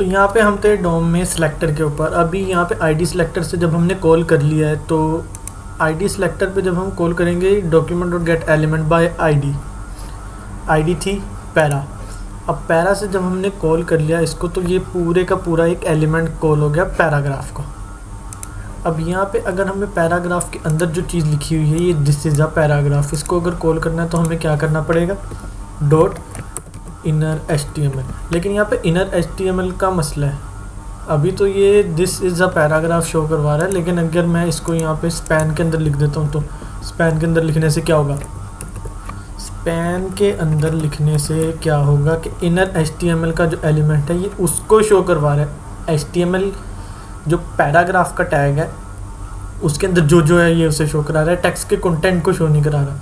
तो यहाँ पे हम थे डोम में सिलेक्टर के ऊपर। अभी यहाँ पे आईडी सिलेक्टर से जब हमने कॉल कर लिया है तो आईडी सिलेक्टर पे जब हम कॉल करेंगे document dot gate element by ID थी पैरा। अब पैरा से जब हमने कॉल कर लिया इसको तो ये पूरे का पूरा एक एलिमेंट कॉल हो गया पैराग्राफ को। अब यहाँ पे अगर हमें पैराग्राफ के अंदर जो चीज़ लिखी हुई है ये दिस इज़ अ पैराग्राफ, इसको अगर कॉल करना है तो हमें क्या करना पड़ेगा, डॉट इनर HTML। लेकिन यहाँ पे इनर HTML का मसला है, अभी तो ये this is a paragraph show करवा रहा है, लेकिन अगर मैं इसको यहाँ पे स्पैन के अंदर लिख देता हूँ तो स्पैन के अंदर लिखने से क्या होगा, स्पैन के अंदर लिखने से क्या होगा कि इनर HTML का जो एलिमेंट है ये उसको शो करवा रहा है। HTML जो पैराग्राफ का टैग है उसके अंदर जो है ये उसे शो करा रहा है, टेक्स्ट के कंटेंट को शो नहीं करा रहा।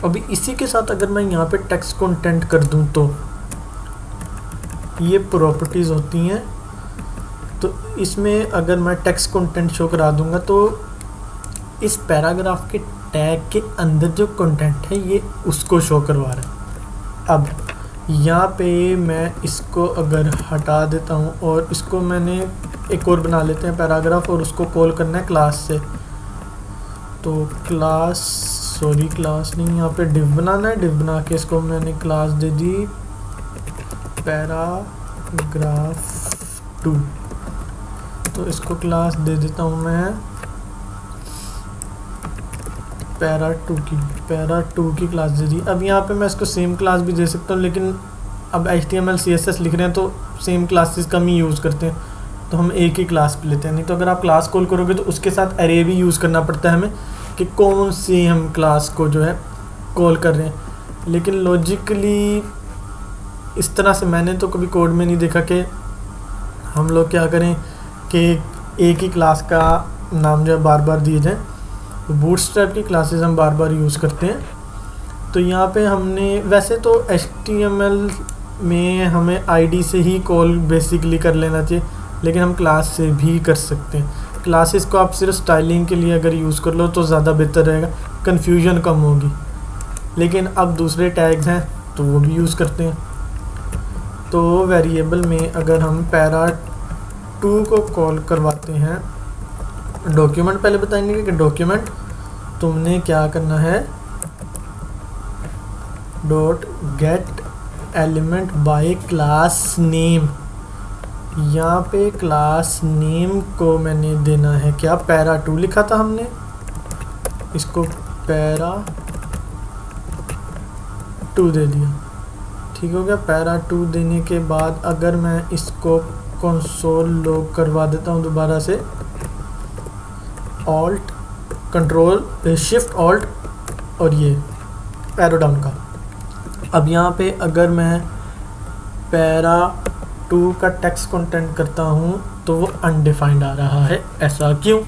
अभी इसी के साथ अगर मैं यहाँ पे टेक्स्ट कंटेंट कर दूँ तो ये प्रॉपर्टीज़ होती हैं, तो इसमें अगर मैं टेक्स्ट कंटेंट शो करा दूँगा तो इस पैराग्राफ के टैग के अंदर जो कंटेंट है ये उसको शो करवा रहा है। अब यहाँ पे मैं इसको अगर हटा देता हूँ और इसको मैंने एक और बना लेते हैं पैराग्राफ और उसको कॉल करना है क्लास से, तो क्लास नहीं, यहाँ पे डिव बनाना है। डिव बना के इसको मैंने क्लास दे दी पैराग्राफ 2, तो इसको क्लास दे देता हूँ मैं पैरा 2 की क्लास दे दी। अब यहाँ पे मैं इसको सेम क्लास भी दे सकता हूँ, लेकिन अब HTML CSS लिख रहे हैं तो सेम क्लासेस कम ही यूज़ करते हैं, तो हम एक ही क्लास पे लेते हैं। नहीं तो अगर आप क्लास कॉल करोगे तो उसके साथ अरे भी यूज़ करना पड़ता है हमें कि कौन सी हम क्लास को जो है कॉल कर रहे हैं। लेकिन लॉजिकली इस तरह से मैंने तो कभी कोड में नहीं देखा कि हम लोग क्या करें कि एक ही क्लास का नाम जो है बार बार दिए जाए। तो बूटस्ट्रैप की क्लासेस हम बार बार यूज़ करते हैं। तो यहाँ पे हमने वैसे तो HTML में हमें आईडी से ही कॉल बेसिकली कर लेना चाहिए, लेकिन हम क्लास से भी कर सकते हैं। क्लासेस को आप सिर्फ स्टाइलिंग के लिए अगर यूज़ कर लो तो ज़्यादा बेहतर रहेगा, कन्फ्यूजन कम होगी। लेकिन अब दूसरे टैग्स हैं तो वो भी यूज़ करते हैं। तो वेरिएबल में अगर हम पैरा 2 को कॉल करवाते हैं, डॉक्यूमेंट पहले बताएंगे कि डॉक्यूमेंट तुमने क्या करना है, dot gate element by class name. यहाँ पे क्लास नेम को मैंने देना है क्या, पैरा 2 लिखा था हमने, इसको पैरा 2 दे दिया। ठीक हो गया। पैरा 2 देने के बाद अगर मैं इसको कंसोल लॉग करवा देता हूँ दोबारा से, ऑल्ट कंट्रोल शिफ्ट ऑल्ट और ये एरो डाउन का। अब यहाँ पे अगर मैं पैरा 2 का टेक्स्ट कंटेंट करता हूँ तो वो अनडिफाइंड आ रहा है, ऐसा क्यों?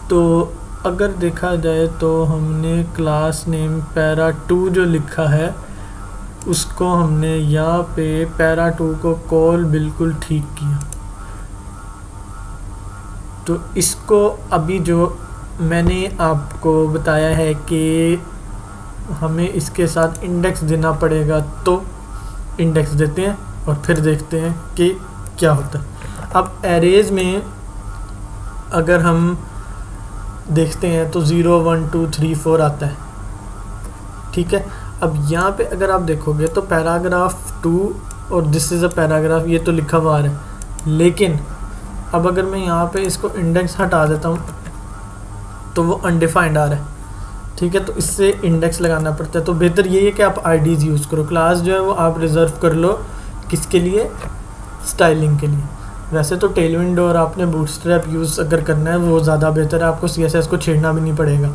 तो अगर देखा जाए तो हमने क्लास नेम पैरा 2 जो लिखा है उसको हमने यहाँ पे पैरा 2 को कॉल बिल्कुल ठीक किया। तो इसको अभी जो मैंने आपको बताया है कि हमें इसके साथ इंडेक्स देना पड़ेगा, तो इंडेक्स देते हैं और फिर देखते हैं कि क्या होता है। अब एरेज में अगर हम देखते हैं तो 0 1 2 3 4 आता है, ठीक है। अब यहाँ पे अगर आप देखोगे तो पैराग्राफ 2 और दिस इज़ अ पैराग्राफ ये तो लिखा हुआ है, लेकिन अब अगर मैं यहाँ पे इसको इंडेक्स हटा देता हूँ तो वो अनडिफाइंड आ रहा है, ठीक है। तो इससे इंडेक्स लगाना पड़ता है। तो बेहतर ये है कि आप आईडीज़ यूज़ करो। क्लास जो है वो आप रिज़र्व कर लो किसके लिए, स्टाइलिंग के लिए। वैसे तो टेलविंड और आपने बूटस्ट्रैप यूज़ अगर करना है वो ज़्यादा बेहतर है, आपको CSS को छेड़ना भी नहीं पड़ेगा।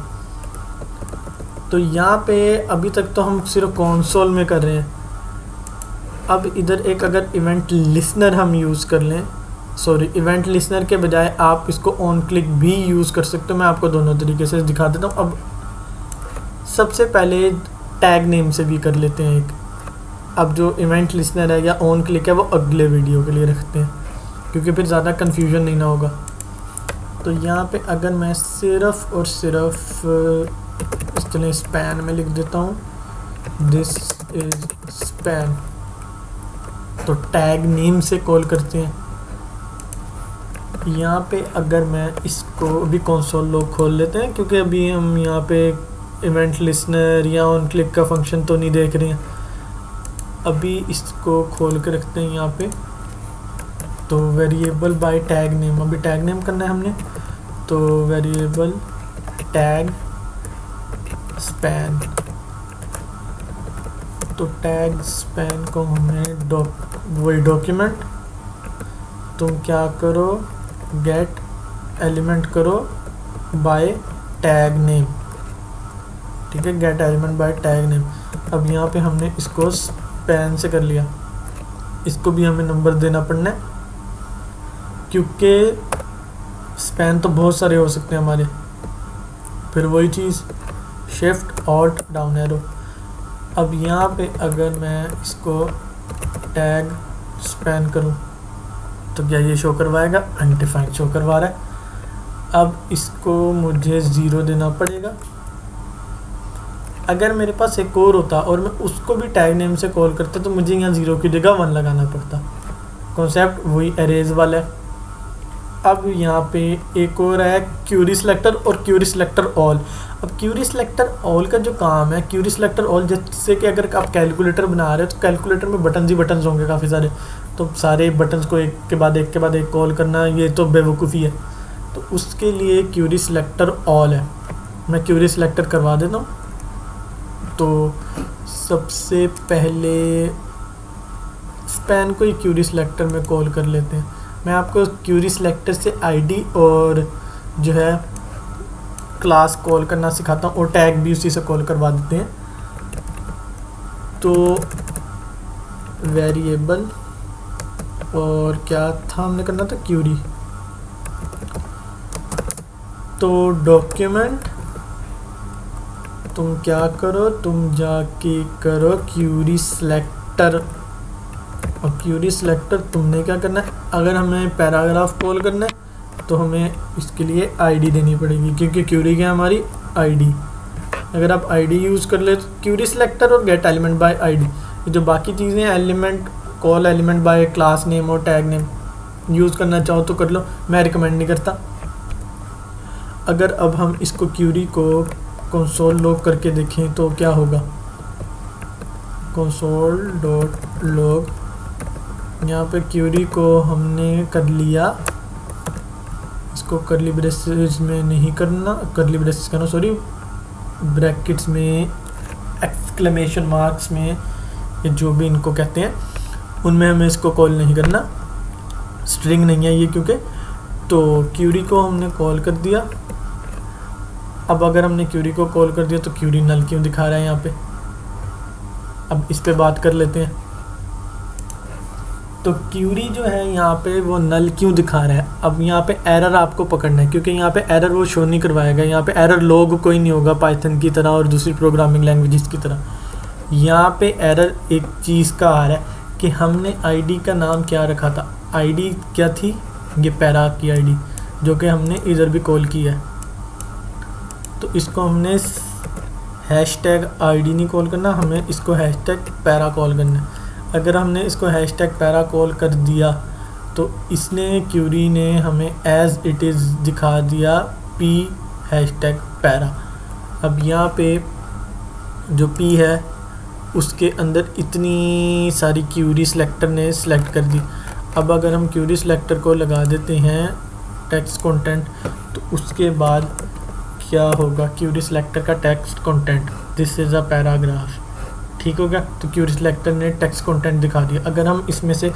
तो यहाँ पे अभी तक तो हम सिर्फ कंसोल में कर रहे हैं। अब इधर एक अगर इवेंट लिसनर हम यूज़ कर लें, इवेंट लिसनर के बजाय आप इसको ऑन क्लिक भी यूज़ कर सकते हो। मैं आपको दोनों तरीके से दिखा देता हूँ। अब सबसे पहले टैग नेम से भी कर लेते हैं एक। अब जो इवेंट लिसनर है या ऑन क्लिक है वो अगले वीडियो के लिए रखते हैं, क्योंकि फिर ज़्यादा कन्फ्यूजन नहीं ना होगा। तो यहाँ पे अगर मैं सिर्फ और सिर्फ इस तरह स्पैन में लिख देता हूँ, दिस इज स्पैन, तो टैग नेम से कॉल करते हैं। यहाँ पे अगर मैं इसको अभी कंसोल लॉग खोल लेते हैं, क्योंकि अभी हम यहाँ पे इवेंट लिस्नर या ऑन क्लिक का फंक्शन तो नहीं देख रहे हैं। अभी इसको खोल के रखते हैं यहाँ पे। तो वेरिएबल बाय टैग नेम, अभी टैग नेम करना है हमने, तो वेरिएबल टैग स्पैन। तो टैग स्पैन को हमें वही डॉक्यूमेंट, तुम क्या करो, गेट एलिमेंट करो बाय टैग नेम, ठीक है, gate element by tag name. अब यहाँ पे हमने इसको स्पैन से कर लिया, इसको भी हमें नंबर देना पड़ना है, क्योंकि स्पैन तो बहुत सारे हो सकते हैं हमारे। फिर वही चीज़, शिफ्ट ऑल्ट डाउन एरो। अब यहाँ पे अगर मैं इसको टैग स्पैन करूँ तो क्या ये शो करवाएगा? अनडिफाइंड शो करवा रहा है। अब इसको मुझे 0 देना पड़ेगा। अगर मेरे पास एक और होता और मैं उसको भी टैग नेम से कॉल करता तो मुझे यहाँ 0 की जगह 1 लगाना पड़ता। कॉन्सेप्ट वही अरेज वाला है। अब यहाँ पे एक और है क्यूरी सिलेक्टर और क्यूरी सिलेक्टर ऑल। अब क्यूरी सिलेक्टर ऑल का जो काम है, क्यूरी सिलेक्टर ऑल, जैसे कि अगर आप कैलकुलेटर बना रहे हो तो कैलकुलेटर में बटन ही बटन होंगे काफ़ी सारे, तो सारे बटन्स को एक के बाद एक कॉल करना, ये तो बेवकूफ़ी है। तो उसके लिए क्यूरी सिलेक्टर ऑल है। मैं क्यूरी सिलेक्टर करवा देता हूँ। तो सबसे पहले स्पैन को ही क्यूरी सिलेक्टर में कॉल कर लेते हैं। मैं आपको क्यूरी सिलेक्टर से आईडी और जो है क्लास कॉल करना सिखाता हूँ, और टैग भी उसी से कॉल करवा देते हैं। तो वेरिएबल और क्या था हमने करना था, क्यूरी। तो डॉक्यूमेंट, तुम क्या करो, तुम जाके करो क्यूरी सिलेक्टर। और क्यूरी सिलेक्टर तुमने क्या करना है, अगर हमें पैराग्राफ कॉल करना है तो हमें इसके लिए आईडी देनी पड़ेगी, क्योंकि क्यूरी क्या है हमारी आईडी। अगर आप आईडी यूज़ कर ले तो क्यूरी सिलेक्टर और गेट एलिमेंट बाय आईडी, जो बाकी चीज़ें element call element by class name और टैग नेम यूज़ करना चाहो तो कर लो, मैं रिकमेंड नहीं करता। अगर अब हम इसको क्यूरी को कंसोल लॉग करके देखें तो क्या होगा, कंसोल डॉट लॉग, यहाँ पे क्यूरी को हमने कर लिया। इसको करली ब्रेसेस में नहीं करना, करली ब्रेसेस करना सॉरी, ब्रैकेट्स में, एक्सक्लेमेशन मार्क्स में, ये जो भी इनको कहते हैं उनमें हमें इसको कॉल नहीं करना, स्ट्रिंग नहीं है ये क्योंकि। तो क्यूरी को हमने कॉल कर दिया। अब अगर हमने क्यूरी को कॉल कर दिया तो क्यूरी नल क्यों दिखा रहा है यहाँ पे, अब इस पे बात कर लेते हैं। तो क्यूरी जो है यहाँ पे वो नल क्यों दिखा रहा है, अब यहाँ पे एरर आपको पकड़ना है, क्योंकि यहाँ पे एरर वो शो नहीं करवाएगा। यहाँ पे एरर लॉग कोई नहीं होगा पाइथन की तरह और दूसरी प्रोग्रामिंग लैंग्वेजेस की तरह। यहाँ पे एरर एक चीज़ का आ रहा है कि हमने आईडी का नाम क्या रखा था, आईडी क्या थी, ये पैरा की आईडी, जो कि हमने इधर भी कॉल की है। तो इसको हमने हैशटैग आईडी नहीं कॉल करना, हमें इसको हैशटैग पैरा कॉल करना है। अगर हमने इसको हैशटैग पैरा कॉल कर दिया तो इसने क्यूरी ने हमें एज इट इज़ दिखा दिया पी हैशटैग पैरा। अब यहाँ पे जो पी है उसके अंदर इतनी सारी क्यूरी सिलेक्टर ने सिलेक्ट कर दी। अब अगर हम क्यूरी सिलेक्टर को लगा देते हैं टेक्स्ट कंटेंट, तो उसके बाद क्या होगा, क्यूरी सिलेक्टर का text content, this is a paragraph, ठीक हो गया। तो क्यूरी सिलेक्टर ने टेक्स्ट कंटेंट दिखा दिया। अगर हम इसमें से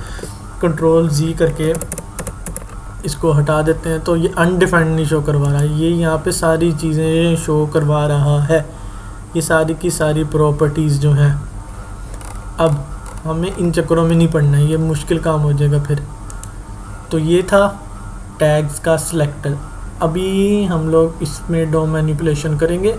कंट्रोल जी करके इसको हटा देते हैं तो ये अनडिफाइंड नहीं शो करवा रहा है, ये यहाँ पे सारी चीज़ें शो करवा रहा है, ये सारी की सारी प्रॉपर्टीज़ जो हैं। अब हमें इन चक्करों में नहीं पड़ना है, ये मुश्किल काम हो जाएगा फिर। तो ये था टैग्स का सिलेक्टर। अभी हम लोग इसमें डो मैनिपुलेशन करेंगे।